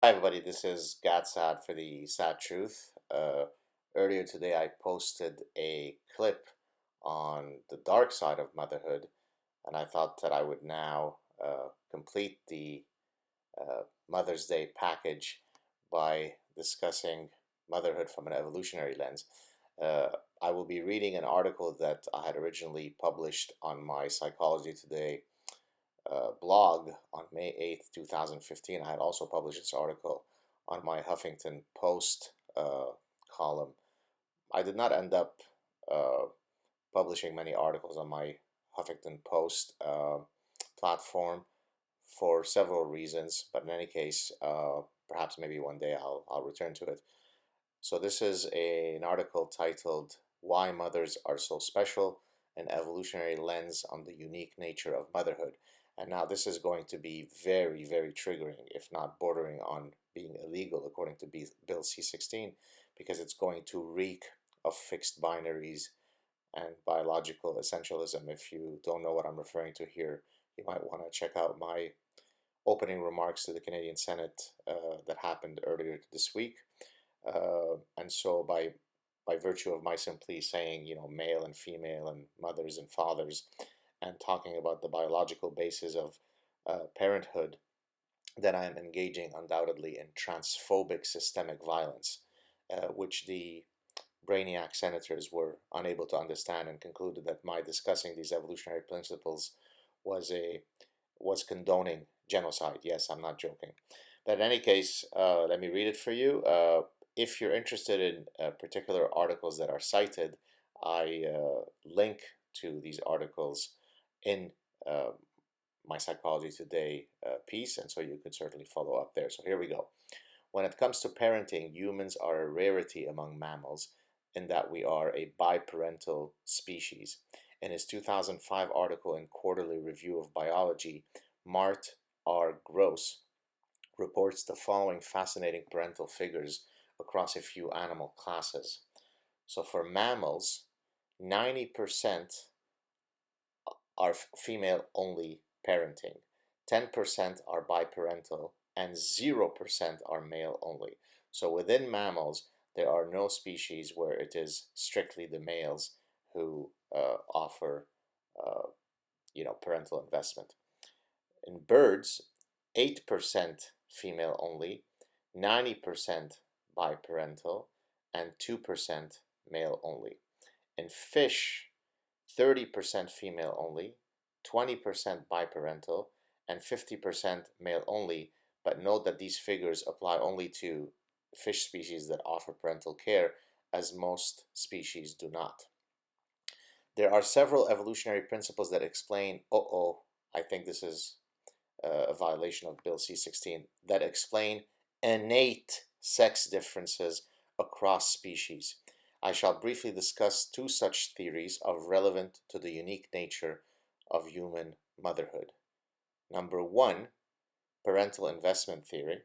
Hi, everybody. This is Saad for the Sad Truth. Earlier today, I posted a clip on the dark side of motherhood, and I thought that I would now complete the Mother's Day package by discussing motherhood from an evolutionary lens. Uh, I will be reading an article that I had originally published on my Psychology Today blog on May 8th, 2015. I had also published this article on my Huffington Post column. I did not end up uh, publishing many articles on my Huffington Post platform for several reasons, but in any case, perhaps maybe one day I'll return to it. So this is an article titled "Why Mothers Are So Special: An Evolutionary Lens on the Unique Nature of Motherhood." And now this is going to be very, very triggering, if not bordering on being illegal, according to Bill C-16, because it's going to reek of fixed binaries and biological essentialism. If you don't know what I'm referring to here, you might want to check out my opening remarks to the Canadian Senate that happened earlier this week. And so by virtue of my simply saying, male and female and mothers and fathers, and talking about the biological basis of parenthood, that I am engaging undoubtedly in transphobic systemic violence, which the brainiac senators were unable to understand and concluded that my discussing these evolutionary principles was a was condoning genocide. Yes, I'm not joking. But in any case, let me read it for you. If you're interested in particular articles that are cited, I link to these articles in uh, my Psychology Today piece, and so you can certainly follow up there. So here we go. When it comes to parenting, humans are a rarity among mammals in that we are a biparental species. In his 2005 article in Quarterly Review of Biology, Mart R. Gross reports the following fascinating parental figures across a few animal classes. So for mammals, 90% are female only parenting, 10% are biparental, and 0% are male only. So within mammals, there are no species where it is strictly the males who offer, uh, parental investment. In birds, 8% female only, 90% biparental, and 2% male only. In fish, 30% female only, 20% biparental, and 50% male only. But note that these figures apply only to fish species that offer parental care, as most species do not. There are several evolutionary principles that explain, I think this is a violation of Bill C-16, that explain innate sex differences across species. I shall briefly discuss two such theories of relevant to the unique nature of human motherhood. Number one, parental investment theory.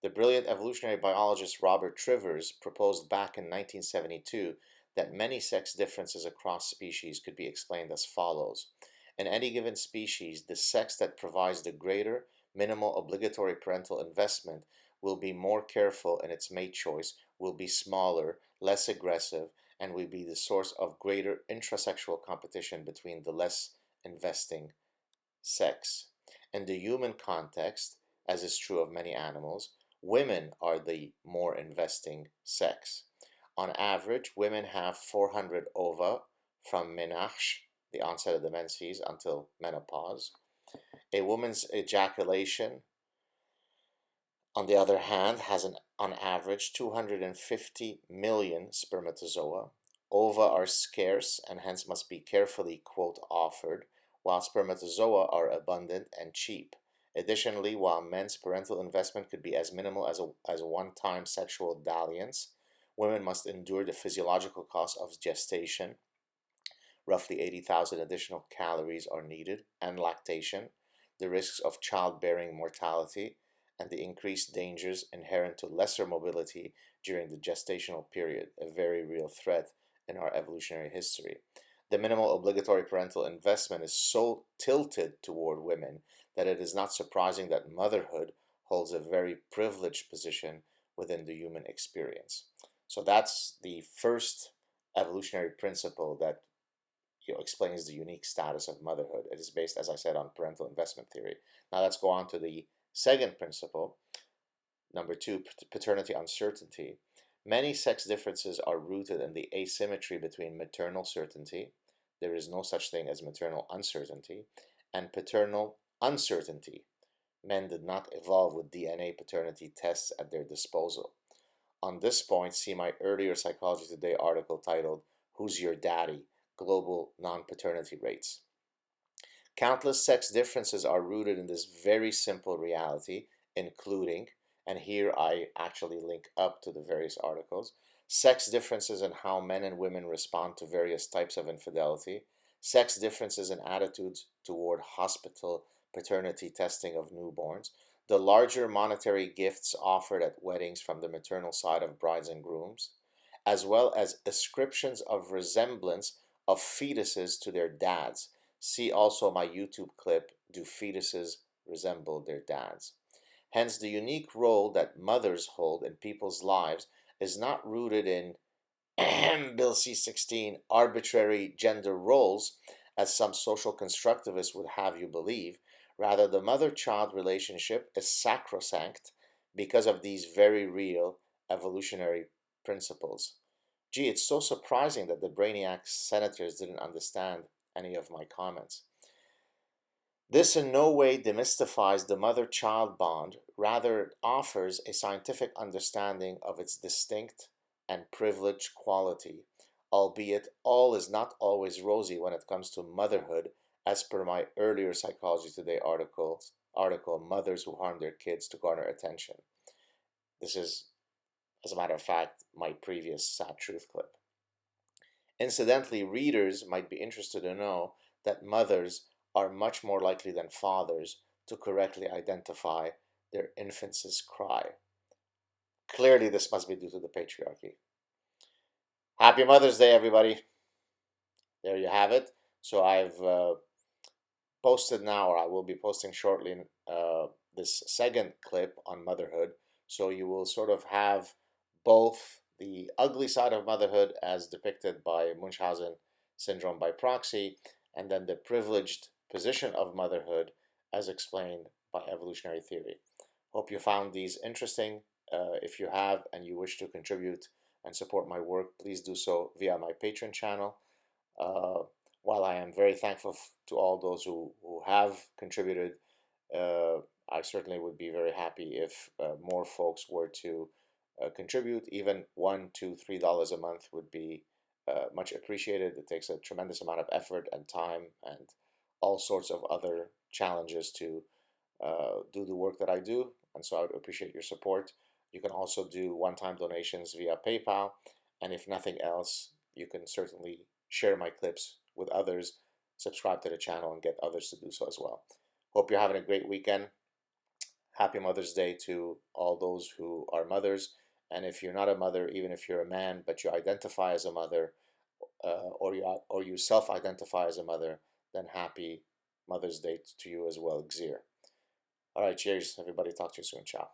The brilliant evolutionary biologist Robert Trivers proposed back in 1972 that many sex differences across species could be explained as follows. In any given species, the sex that provides the greater minimal obligatory parental investment will be more careful in its mate choice, will be smaller, less aggressive, and will be the source of greater intrasexual competition between the less investing sex. In the human context, as is true of many animals, women are the more investing sex. On average, women have 400 ova from menarche, the onset of the menses, until menopause. A woman's ejaculation, on the other hand, has on average 250 million spermatozoa. Ova are scarce and hence must be carefully, quote, offered, while spermatozoa are abundant and cheap. Additionally, while men's parental investment could be as minimal as a one-time sexual dalliance, women must endure the physiological cost of gestation. Roughly 80,000 additional calories are needed, and lactation, the risks of childbearing mortality, and the increased dangers inherent to lesser mobility during the gestational period, a very real threat in our evolutionary history. The minimal obligatory parental investment is so tilted toward women that it is not surprising that motherhood holds a very privileged position within the human experience. So that's the first evolutionary principle that explains the unique status of motherhood. It is based, as I said, on parental investment theory. Now let's go on to the second principle, number two, paternity uncertainty. Many sex differences are rooted in the asymmetry between maternal certainty, there is no such thing as maternal uncertainty, and paternal uncertainty. Men did not evolve with DNA paternity tests at their disposal. On this point, see my earlier Psychology Today article titled, Who's Your Daddy? Global Non-Paternity Rates. Countless sex differences are rooted in this very simple reality, including, and here I actually link up to the various articles, sex differences in how men and women respond to various types of infidelity, sex differences in attitudes toward hospital paternity testing of newborns, the larger monetary gifts offered at weddings from the maternal side of brides and grooms, as well as ascriptions of resemblance of fetuses to their dads. See also my YouTube clip, Do Fetuses Resemble Their Dads? Hence, the unique role that mothers hold in people's lives is not rooted in Bill C-16 arbitrary gender roles, as some social constructivists would have you believe. Rather, the mother-child relationship is sacrosanct because of these very real evolutionary principles. Gee, it's so surprising that the brainiac senators didn't understand any of my comments. This in no way demystifies the mother-child bond, rather it offers a scientific understanding of its distinct and privileged quality, albeit all is not always rosy when it comes to motherhood, as per my earlier Psychology Today article, Mothers Who Harm Their Kids to Garner Attention. This is, as a matter of fact, my previous Sad Truth clip. Incidentally, readers might be interested to know that mothers are much more likely than fathers to correctly identify their infant's cry. Clearly, this must be due to the patriarchy. Happy Mother's Day, everybody. There you have it. So I've posted now, or I will be posting shortly, this second clip on motherhood. So you will sort of have both the ugly side of motherhood as depicted by Munchausen syndrome by proxy, and then the privileged position of motherhood as explained by evolutionary theory. Hope you found these interesting. If you have and you wish to contribute and support my work, please do so via my Patreon channel. While I am very thankful to all those who have contributed, I certainly would be very happy if more folks were to contribute. Even $1, $2, $3 a month would be much appreciated. It takes a tremendous amount of effort and time and all sorts of other challenges to do the work that I do, and so I would appreciate your support. You can also do one-time donations via PayPal, and if nothing else, you can certainly share my clips with others, subscribe to the channel, and get others to do so as well. Hope you're having a great weekend. Happy Mother's Day to all those who are mothers. And if you're not a mother, even if you're a man, but you identify as a mother, or you self-identify as a mother, then happy Mother's Day to you as well, Xir. All right, cheers, everybody. Talk to you soon. Ciao.